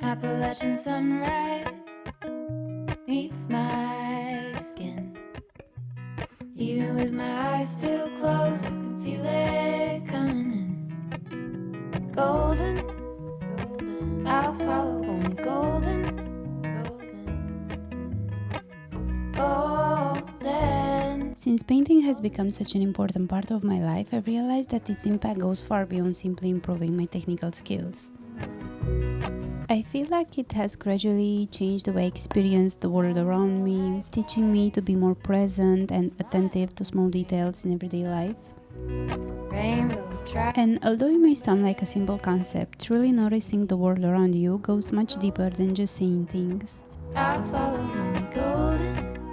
Appalachian sunrise meets my skin. Even with my eyes still closed, I can feel it coming in. Golden, golden, I'll follow only golden, golden, golden. Since painting has become such an important part of my life, I've realized that its impact goes far beyond simply improving my technical skills. I feel like it has gradually changed the way I experience the world around me, teaching me to be more present and attentive to small details in everyday life. And although it may sound like a simple concept, truly noticing the world around you goes much deeper than just seeing things.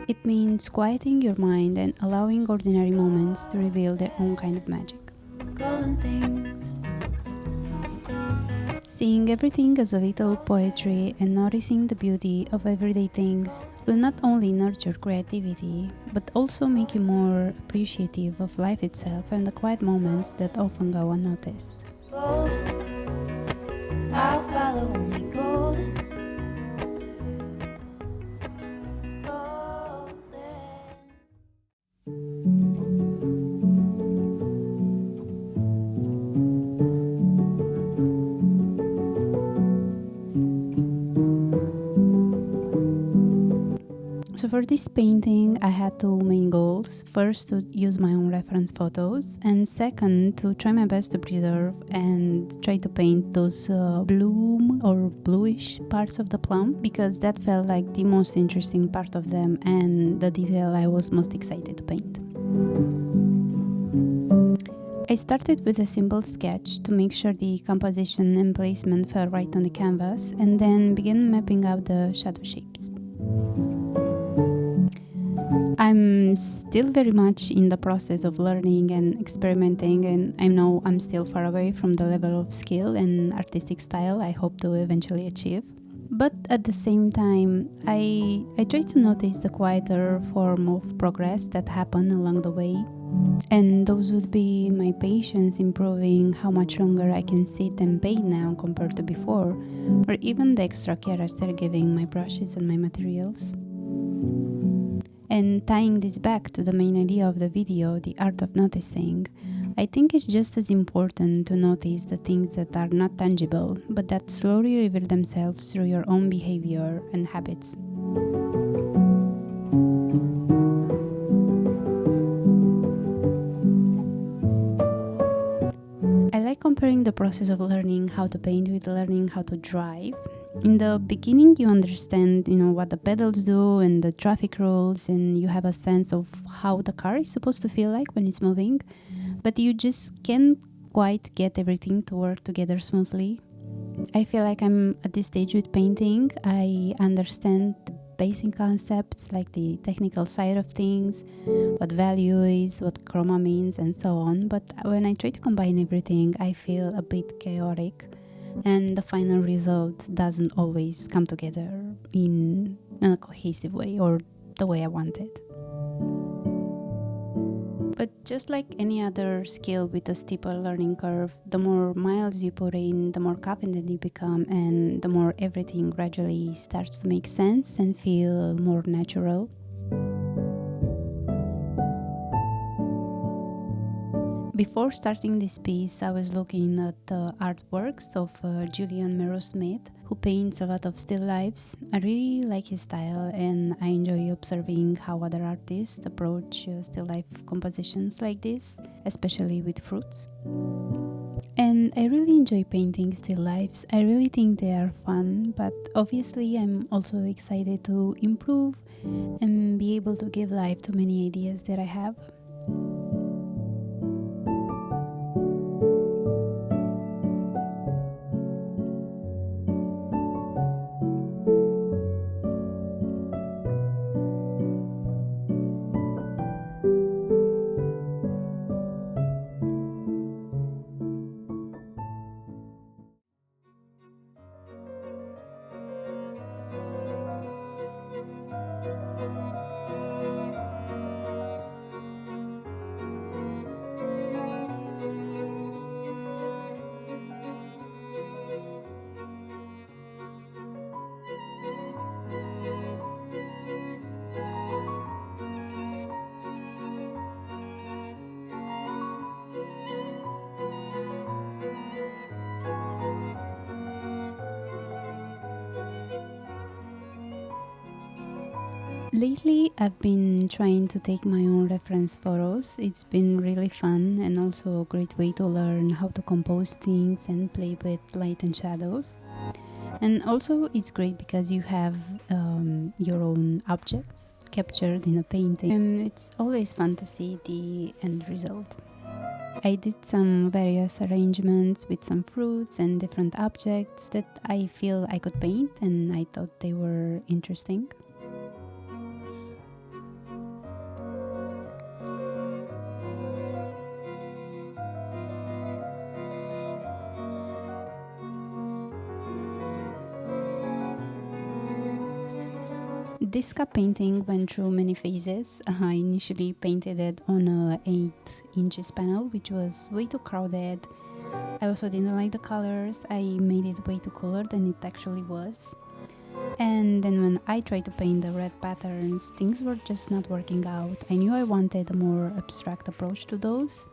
It means quieting your mind and allowing ordinary moments to reveal their own kind of magic. Golden things. Seeing everything as a little poetry and noticing the beauty of everyday things will not only nurture creativity, but also make you more appreciative of life itself and the quiet moments that often go unnoticed. Golden, I'll follow only golden, golden, golden. So for this painting, I had two main goals. First, to use my own reference photos, and second, to try my best to preserve and try to paint those bloom or bluish parts of the plum, because that felt like the most interesting part of them and the detail I was most excited to paint. I started with a simple sketch to make sure the composition and placement fell right on the canvas, and then began mapping out the shadow shapes. I'm still very much in the process of learning and experimenting, and I know I'm still far away from the level of skill and artistic style I hope to eventually achieve. But at the same time, I try to notice the quieter form of progress that happen along the way. And those would be my patience improving, how much longer I can sit and paint now compared to before, or even the extra care I start giving my brushes and my materials. And tying this back to the main idea of the video, the art of noticing, I think it's just as important to notice the things that are not tangible, but that slowly reveal themselves through your own behavior and habits. I like comparing the process of learning how to paint with learning how to drive. In the beginning, you understand, what the pedals do and the traffic rules, and you have a sense of how the car is supposed to feel like when it's moving, but you just can't quite get everything to work together smoothly. I feel like I'm at this stage with painting. I understand the basic concepts like the technical side of things, what value is, what chroma means, and so on, but when I try to combine everything, I feel a bit chaotic, and the final result doesn't always come together in a cohesive way or the way I want it. But just like any other skill with a steeper learning curve, the more miles you put in, the more confident you become, and the more everything gradually starts to make sense and feel more natural. Before starting this piece, I was looking at the artworks of Julian Mero Smith, who paints a lot of still lifes. I really like his style, and I enjoy observing how other artists approach still life compositions like this, especially with fruits. And I really enjoy painting still lifes. I really think they are fun, but obviously I'm also excited to improve and be able to give life to many ideas that I have. Lately, I've been trying to take my own reference photos. It's been really fun and also a great way to learn how to compose things and play with light and shadows. And also, it's great because you have your own objects captured in a painting, and it's always fun to see the end result. I did some various arrangements with some fruits and different objects that I feel I could paint, and I thought they were interesting. This cup painting went through many phases. I initially painted it on a 8 inches panel, which was way too crowded. I also didn't like the colors. I made it way too colored than it actually was. And then when I tried to paint the red patterns, things were just not working out. I knew I wanted a more abstract approach to those,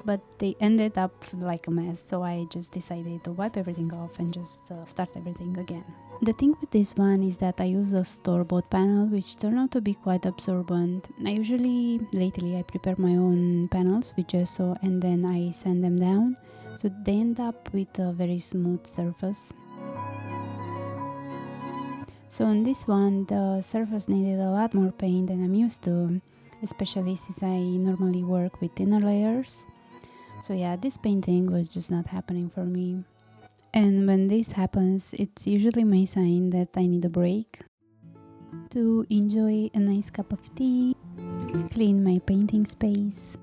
but they ended up like a mess, so I just decided to wipe everything off and just start everything again. The thing with this one is that I use a store-bought panel, which turned out to be quite absorbent. Lately I prepare my own panels with gesso and then I sand them down, so they end up with a very smooth surface. So on this one, the surface needed a lot more paint than I'm used to, especially since I normally work with thinner layers. So yeah, this painting was just not happening for me. And when this happens, it's usually my sign that I need a break to enjoy a nice cup of tea, clean my painting space,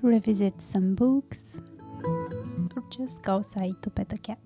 revisit some books, or just go outside to pet a cat.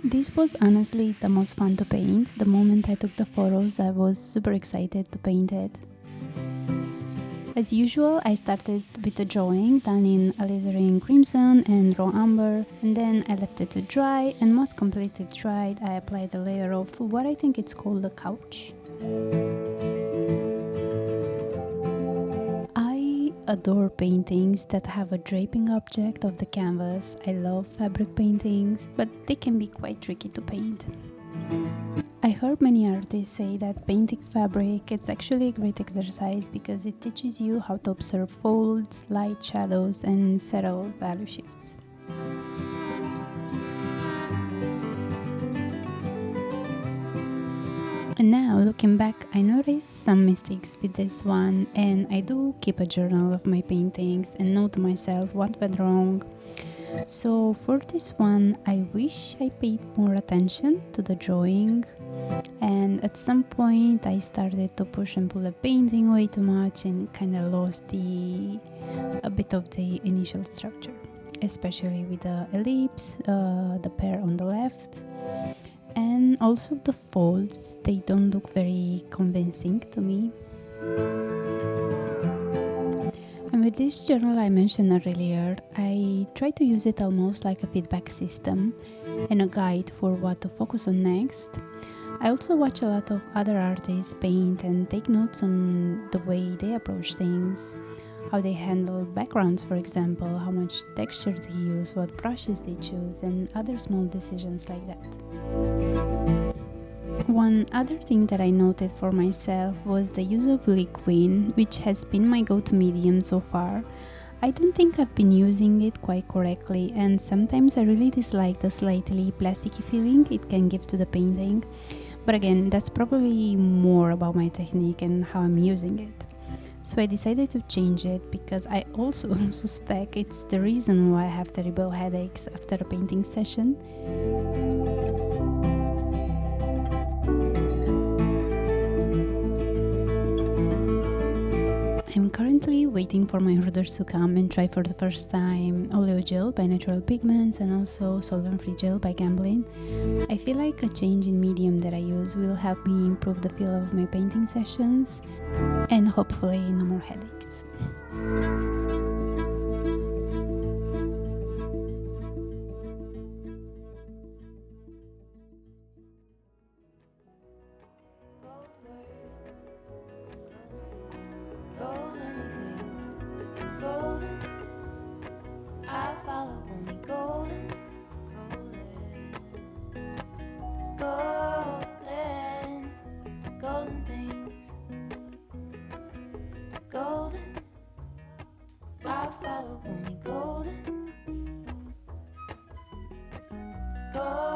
This was honestly the most fun to paint. The moment I took the photos, I was super excited to paint it. As usual, I started with a drawing done in alizarin crimson and raw umber, and then I left it to dry, and once completely dried, I applied a layer of what I think it's called a couch. I adore paintings that have a draping object of the canvas. I love fabric paintings, but they can be quite tricky to paint. I heard many artists say that painting fabric it's actually a great exercise because it teaches you how to observe folds, light, shadows, and subtle value shifts. And now, looking back, I noticed some mistakes with this one, and I do keep a journal of my paintings and note to myself what went wrong. So for this one, I wish I paid more attention to the drawing, and at some point I started to push and pull the painting way too much and kind of lost a bit of the initial structure, especially with the ellipse, the pair on the left, and also the folds. They don't look very convincing to me. And with this journal I mentioned earlier, I try to use it almost like a feedback system and a guide for what to focus on next. I also watch a lot of other artists paint and take notes on the way they approach things, how they handle backgrounds, for example, how much texture they use, what brushes they choose, and other small decisions like that. One other thing that I noted for myself was the use of liquid, which has been my go-to medium so far. I don't think I've been using it quite correctly, and sometimes I really dislike the slightly plasticky feeling it can give to the painting. But again, that's probably more about my technique and how I'm using it. So I decided to change it because I also suspect it's the reason why I have terrible headaches after a painting session. I'm currently waiting for my orders to come and try for the first time Oleo Gel by Natural Pigments and also Solvent-Free Gel by Gamblin. I feel like a change in medium that I use will help me improve the feel of my painting sessions and hopefully no more headaches. Gold words, golden anything, golden. I follow only golden, golden, golden things, golden. I follow only golden, golden.